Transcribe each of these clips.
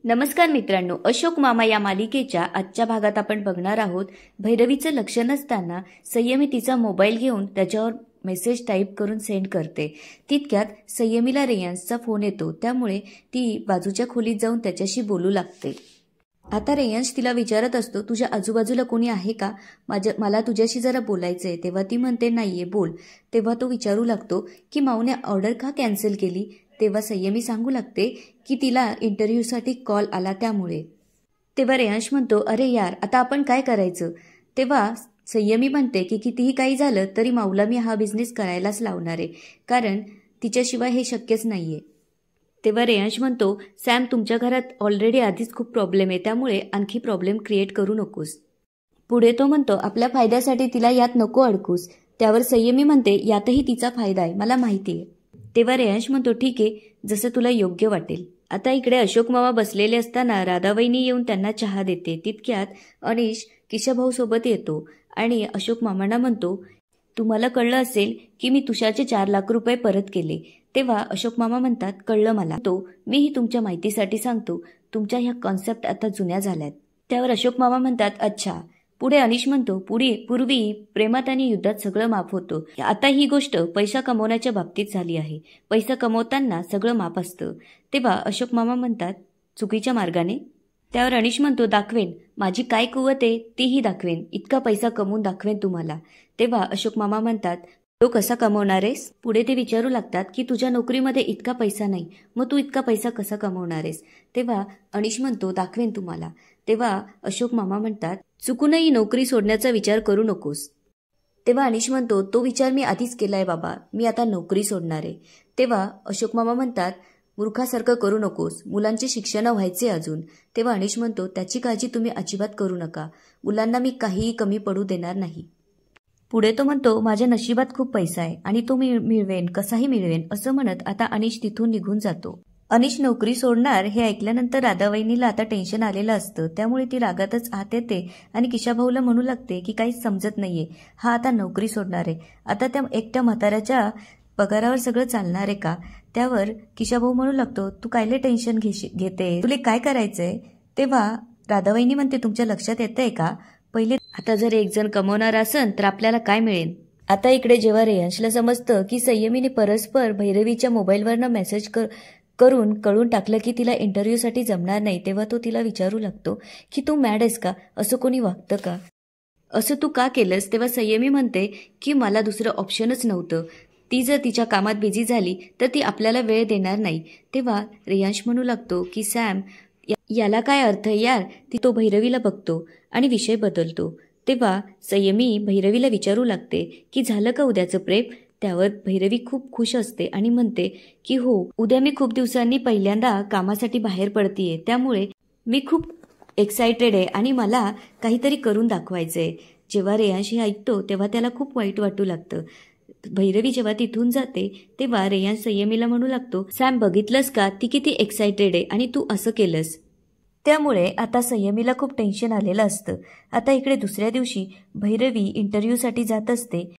नमस्कार मित्रांनो, अशोक मामा या मालिकेच्या आजच्या भागात आपण बघणार आहोत. भैरवीचं लक्ष नसताना संयमी तिचा मोबाईल घेऊन त्याच्यावर मेसेज टाईप करून सेंड करते. तितक्यात संयमीला रेयांशचा फोन येतो. त्यामुळे ती बाजूच्या खोलीत जाऊन त्याच्याशी बोलू लागते. आता रेयांश तिला विचारत असतो, तुझ्या आजूबाजूला कोणी आहे का? मला तुझ्याशी जरा बोलायचंय. तेव्हा ती म्हणते, नाहीये, बोल. तेव्हा तो विचारू लागतो की माऊने ऑर्डर का कॅन्सल केली? तेव्हा संयमी सांगू लागते की तिला इंटरव्ह्यूसाठी कॉल आला त्यामुळे. तेव्हा रेयांश म्हणतो, अरे यार, आता आपण काय करायचं? तेव्हा संयमी म्हणते की कितीही काही झालं तरी माऊला मी हा बिझनेस करायलाच लावणार आहे, कारण तिच्याशिवाय हे शक्यच नाहीये. तेव्हा रेयांश म्हणतो, सॅम, तुमच्या घरात ऑलरेडी आधीच खूप प्रॉब्लेम आहे, त्यामुळे आणखी प्रॉब्लेम क्रिएट करू नकोस. पुढे तो म्हणतो, आपल्या फायद्यासाठी तिला यात नको अडकूस. त्यावर संयमी म्हणते, यातही तिचा फायदा आहे, मला माहिती आहे. तेव्हा रेयांश म्हणतो, ठीक आहे, जसं तुला योग्य वाटेल. आता इकडे अशोक मामा बसलेले असताना राधावहिनी येऊन त्यांना चहा देते. तितक्यात अनिश किशाभाऊ सोबत येतो आणि अशोक मामांना म्हणतो, तुम्हाला कळलं असेल की मी तुषारचे 4 लाख रुपये परत केले. तेव्हा अशोक मामा म्हणतात, कळलं मला. मीही तुमच्या माहितीसाठी सांगतो, तुमच्या ह्या कॉन्सेप्ट आता जुन्या झाल्यात. त्यावर अशोक मामा म्हणतात, अच्छा. पुढे अनिश म्हणतो, पूर्वी प्रेमात आणि युद्धात सगळं माफ होतं. आता ही गोष्ट पैसा कमवण्याच्या बाबतीत झाली आहे. पैसा कमवताना सगळं माफ असतं. तेव्हा अशोक मामा म्हणतात, चुकीच्या मार्गाने? त्यावर अनिश म्हणतो, दाखवेन, माझी काय कुवत आहे तीही दाखवेन. इतका पैसा कमवून दाखवेन तुम्हाला. तेव्हा अशोक मामा म्हणतात, तो कसा कमवणार आहेस? पुढे ते विचारू लागतात की तुझ्या नोकरीमध्ये इतका पैसा नाही, मग तू इतका पैसा कसा कमवणार आहेस? तेव्हा अनिश म्हणतो, दाखवेन तुम्हाला. तेव्हा अशोक मामा म्हणतात, चुकूनही नोकरी सोडण्याचा विचार करू नकोस. तेव्हा अनिश म्हणतो, तो विचार मी आधीच केलाय बाबा, मी आता नोकरी सोडणार आहे. तेव्हा अशोक मामा म्हणतात, मूर्खासारखं करू नकोस, मुलांचे शिक्षण व्हायचे अजून. तेव्हा अनिश म्हणतो, त्याची काळजी तुम्ही अजिबात करू नका, मुलांना मी काहीही कमी पडू देणार नाही. पुढे तो म्हणतो, माझ्या नशिबात खूप पैसा आहे आणि तो मी मिळवेन, कसाही मिळवेन. असं म्हणत आता अनिश तिथून निघून जातो. अनिश नोकरी सोडणार हे ऐकल्यानंतर राधावहिनीला आता टेन्शन आलेलं असतं. त्यामुळे ती रागातच आत येते आणि किशाभाऊला म्हणू लागते की काहीच समजत नाहीये, हा आता नोकरी सोडणार आहे. आता त्या एकट्या म्हाताऱ्याच्या पगारावर सगळं चालणार आहे का? त्यावर किशाभाऊ म्हणू लागतो, तू कायले टेन्शन घेते, तुला काय करायचंय? तेव्हा राधावहिनी म्हणते, तुमच्या लक्षात येतंय का? पहिले आता जर एक जण कमवणार असन तर आपल्याला काय मिळेल? आता इकडे जेव्हा रेयांशला समजतं की संयमीने परस्पर भैरवीच्या मोबाईलवरनं मेसेज करून कळून टाकलं की तिला इंटरव्ह्यूसाठी जमणार नाही, तेव्हा तो तिला विचारू लागतो की तू मॅड आहेस का? असं कोणी वागतं का? असं तू का केलंस? तेव्हा संयमी म्हणते की मला दुसरं ऑप्शनच नव्हतं. ती जर तिच्या कामात बिझी झाली तर ती आपल्याला वेळ देणार नाही. तेव्हा रेयांश म्हणू लागतो की सॅम, याला काय अर्थ यार? तो भैरवीला बघतो आणि विषय बदलतो. तेव्हा संयमी भैरवीला विचारू लागते की झालं का उद्याचं प्रेम? त्यावर भैरवी खूप खुश असते आणि म्हणते की हो, उद्या मी खूप दिवसांनी पहिल्यांदा कामासाठी बाहेर पडतीये, त्यामुळे मी खूप एक्सायटेड आहे आणि मला काहीतरी करून दाखवायचंय. जेव्हा रेयांश हे ऐकतो तेव्हा त्याला खूप वाईट वाटू लागतं. भैरवी जेव्हा तिथून जाते तेव्हा रेयांश संयमीला म्हणू लागतो, सॅम, बघितलंस का, ती किती एक्सायटेड आहे आणि तू असं केलंस. त्यामुळे आता संयमीला खूप टेन्शन आलेलं असतं. आता इकडे दुसऱ्या दिवशी भैरवी इंटरव्ह्यूसाठी जात असते.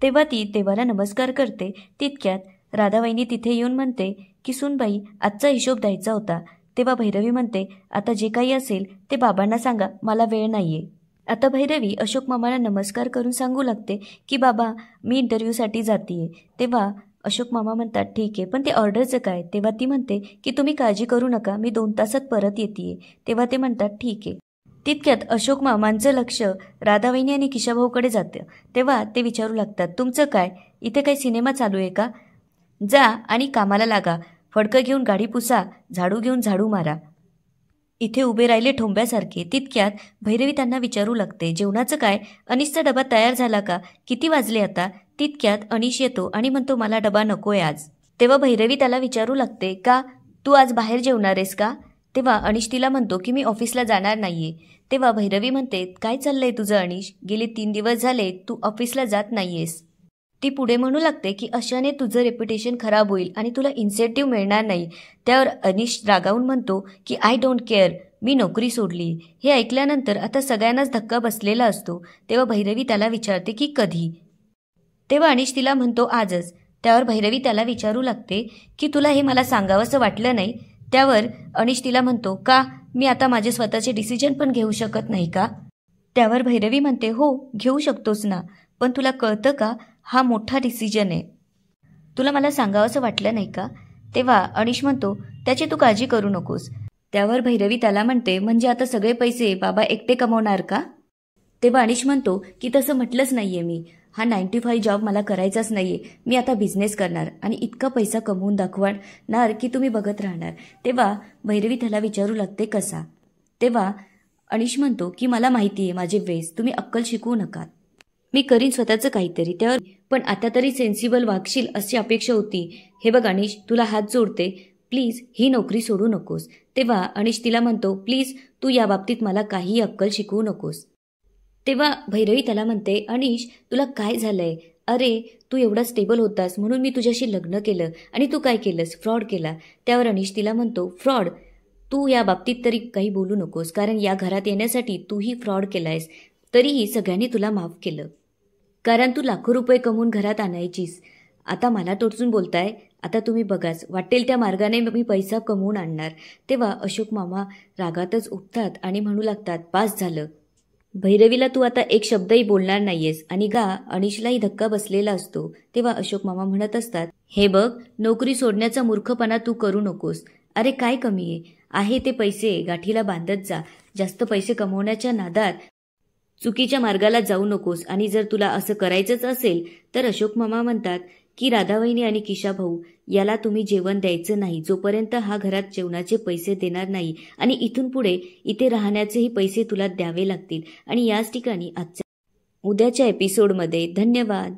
तेव्हा ती देवाला नमस्कार करते. तितक्यात राधावहिनी तिथे येऊन म्हणते की सुनबाई, आजचा हिशोब द्यायचा होता. तेव्हा भैरवी म्हणते, आता जे काही असेल ते बाबांना सांगा, मला वेळ नाहीये. आता भैरवी अशोक मामाला नमस्कार करून सांगू लागते की बाबा, मी इंटरव्ह्यूसाठी जातीये. तेव्हा अशोक मामा म्हणतात, ठीक आहे, पण ते ऑर्डरचं काय? तेव्हा ती म्हणते की तुम्ही काळजी करू नका, मी 2 तासात परत येते. तेव्हा ते म्हणतात, ठीक आहे. तितक्यात अशोक मामांचं लक्ष राधावहिनी आणि किशाभाऊकडे जातं. तेव्हा ते विचारू लागतात, तुमचं काय, इथे काही सिनेमा चालू आहे का? जा आणि कामाला लागा. फडकं घेऊन गाडी पुसा, झाडू घेऊन झाडू मारा. इथे उभे राहिले ठोंब्यासारखे. तितक्यात भैरवी त्यांना विचारू लागते, जेवणाचं काय? अनिशचा डबा तयार झाला का? किती वाजले आता? तितक्यात अनिश येतो आणि म्हणतो, मला डबा नकोय आज. तेव्हा भैरवी त्याला विचारू लागते, का, तू आज बाहेर जेवणार आहेस का? तेव्हा अनिश तिला म्हणतो की मी ऑफिसला जाणार नाहीये. तेव्हा भैरवी म्हणते, काय चाललंय तुझं अनिश? गेले 3 दिवस झाले तू ऑफिसला जात नाहीयेस. ती पुढे म्हणू लागते की अशाने तुझं रेप्युटेशन खराब होईल आणि तुला इन्सेंटिव्ह मिळणार नाही. त्यावर अनिश रागावून म्हणतो की आय डोंट केअर, मी नोकरी सोडली. हे ऐकल्यानंतर आता सगळ्यांनाच धक्का बसलेला असतो. तेव्हा भैरवी त्याला विचारते की कधी? तेव्हा अनिश तिला म्हणतो, आजच. त्यावर भैरवी त्याला विचारू लागते की तुला हे मला सांगावंसं वाटलं नाही? त्यावर अनिश तिला म्हणतो, का मी आता माझे स्वतःचे डिसिजन पण घेऊ शकत नाही का? त्यावर भैरवी म्हणते, हो घेऊ शकतोस ना, पण तुला कळतं का हा मोठा डिसिजन आहे, तुला मला सांगावंसं वाटलं नाही का? तेव्हा अनिश म्हणतो, त्याची तू काळजी करू नकोस. त्यावर भैरवी त्याला म्हणते, म्हणजे आता सगळे पैसे बाबा एकटे कमवणार का? तेव्हा अनिश म्हणतो की तसं म्हटलंच नाहीये मी, हा 9 to 5 जॉब मला करायचाच नाहीये, मी आता बिझनेस करणार आणि इतका पैसा कमवून दाखवणार की तुम्ही बघत राहणार. तेव्हा भैरवी त्याला विचारू लागते, कसा? तेव्हा अनिश म्हणतो की मला माहिती आहे माझे वेस, तुम्ही अक्कल शिकवू नका, मी करीन स्वतःचं काहीतरी. त्यावर पण आता तरी सेन्सिबल वागशील अशी अपेक्षा होती. हे बघ अनिश, तुला हात जोडते, प्लीज ही नोकरी सोडू नकोस. तेव्हा अनिश तिला म्हणतो, प्लीज तू या बाबतीत मला काही अक्कल शिकवू नकोस. तेव्हा भैरवी त्याला म्हणते, अनिश तुला काय झालंय? अरे तू एवढा स्टेबल होतास म्हणून मी तुझ्याशी लग्न केलं आणि तू काय केलंस? फ्रॉड केला. त्यावर अनिश तिला म्हणतो, फ्रॉड? तू या बाबतीत तरी काही बोलू नकोस, कारण या घरात येण्यासाठी तूही फ्रॉड केलायस, तरीही सगळ्यांनी तुला माफ केलं, कारण तू लाखो रुपये कमवून घरात आणायचीस. आता मला टोचून बोलताय? आता तुम्ही बघाच, वाटेल त्या मार्गाने मी पैसा कमवून आणणार. तेव्हा अशोक मामा रागातच उठतात आणि म्हणू लागतात, पास झालं. भैरवीला तू आता एक शब्दही बोलणार नाहीयेस. आणि अनिशलाही धक्का बसलेला असतो. तेव्हा अशोक मामा म्हणत असतात, हे बघ, नोकरी सोडण्याचा मूर्खपणा तू करू नकोस. अरे काय कमी आहे ते पैसे गाठीला बांधत जा, जास्त पैसे कमवण्याच्या नादात चुकीच्या मार्गाला जाऊ नकोस. आणि जर तुला असं करायचंच असेल तर अशोक मामा म्हणतात की राधावहिनी आणि किशा भाऊ याला तुम्ही जेवण द्यायचं नाही जोपर्यंत हा घरात जेवणाचे पैसे देणार नाही, आणि इथून पुढे इथे राहण्याचेही पैसे तुला द्यावे लागतील. आणि याच ठिकाणी उद्याच्या एपिसोडमध्ये धन्यवाद.